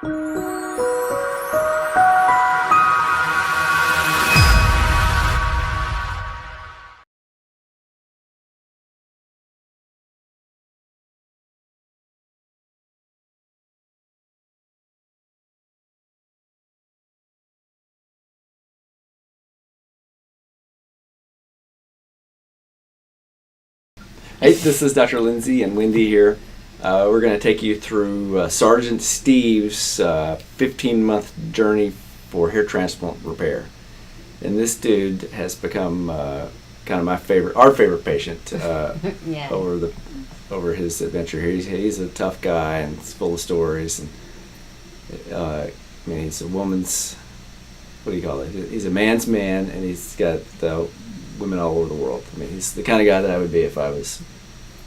Hey, this is Dr. Lindsey and Wendy here. We're going to take you through Sergeant Steve's 15-month journey for hair transplant repair. And this dude has become kind of our favorite patient Yeah. over his adventure here. He's a tough guy and he's full of stories. And he's a woman's, what do you call it? He's a man's man, and he's got women all over the world. I mean, he's the kind of guy that I would be if I was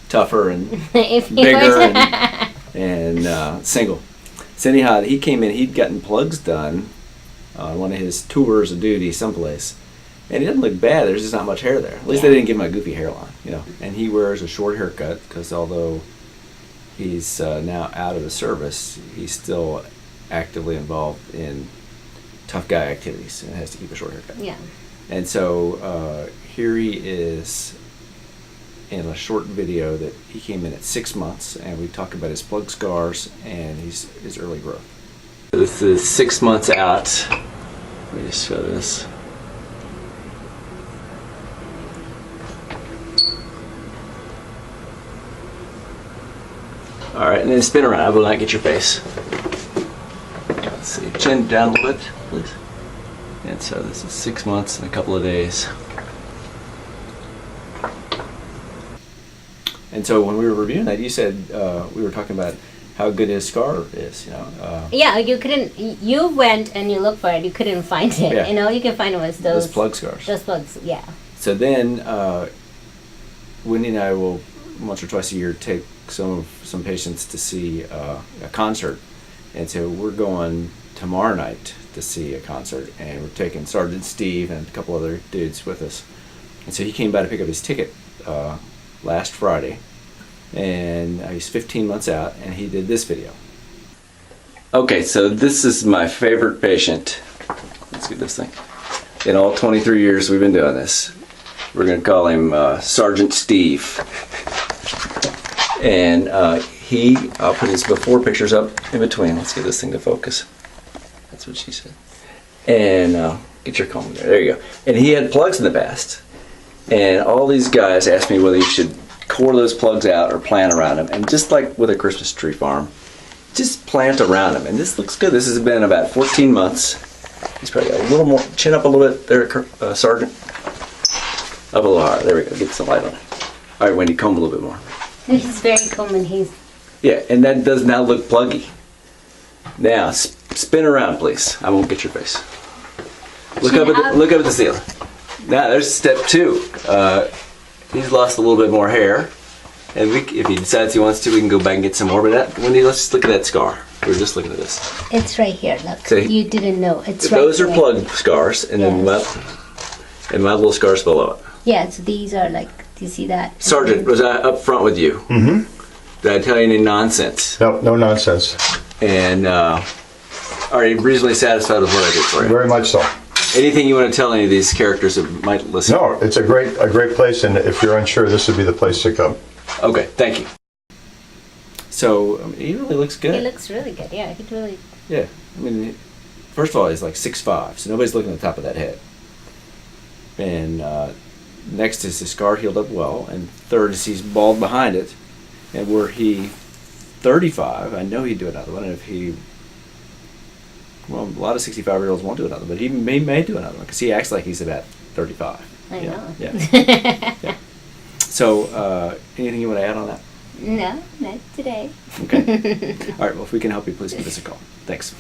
tougher and bigger and single. So anyhow, he came in, he'd gotten plugs done on one of his tours of duty someplace, and he doesn't look bad. There's just not much hair there. At least they didn't give him a goofy hairline, And he wears a short haircut because although he's now out of the service, he's still actively involved in tough guy activities and has to keep a short haircut. Yeah. And so here he is in a short video that he came in at 6 months, and we talk about his plug scars and his early growth. This is 6 months out. Let me just show this. All right, and then spin around. I will not get your face. Let's see, chin down a little bit, please. And so this is 6 months and a couple of days. And so when we were reviewing that, you said we were talking about how good his scar is, Yeah, you went and you looked for it, you couldn't find it. Yeah. All you can find was those plug scars. Those plugs, yeah. So then Wendy and I will once or twice a year take some patients to see a concert. And so we're going tomorrow night to see a concert, and we're taking Sergeant Steve and a couple other dudes with us. And so he came by to pick up his ticket last Friday, and he's 15 months out, and he did this video. Okay, so this is my favorite patient. Let's get this thing. In all 23 years we've been doing this, we're going to call him Sergeant Steve. And I'll put his before pictures up in between. Let's get this thing to focus. That's what she said. And get your comb there. There you go. And he had plugs in the past. And all these guys asked me whether you should core those plugs out or plant around them. And just like with a Christmas tree farm, just plant around them. And this looks good. This has been about 14 months. He's probably got a little more, chin up a little bit there, Sergeant. Up a little higher. There we go. Get some light on it. All right, Wendy, comb a little bit more. He's very common. Yeah, and that does now look pluggy. Now, spin around, please. I won't get your face. Look up at the ceiling. Now, there's step 2. He's lost a little bit more hair, and if he decides he wants to, we can go back and get some more. But Wendy, let's just look at that scar. We were just looking at this. It's right here. Look, so you didn't know. It's right. Those are plug scars, and then my little scars below it. Yeah, so these are like. Do you see that? Sergeant, was I up front with you? Mm-hmm. Did I tell you any nonsense? No nonsense. And are you reasonably satisfied with what I did for you? Very much so. Anything you want to tell any of these characters that might listen? No, it's a great place, and if you're unsure, this would be the place to come. Okay, thank you. So he really looks good. He looks really good. Yeah, he really. Yeah, I mean, first of all, he's like 6'5", so nobody's looking at the top of that head. And next is his scar healed up well, and third is he's bald behind it. And were he 35, I know he'd do another one. And if a lot of 65-year-olds won't do another, but he may do another one because he acts like he's about 35. I know. Yeah. Yeah. So, anything you want to add on that? No, not today. Okay. All right. Well, if we can help you, please give us a call. Thanks.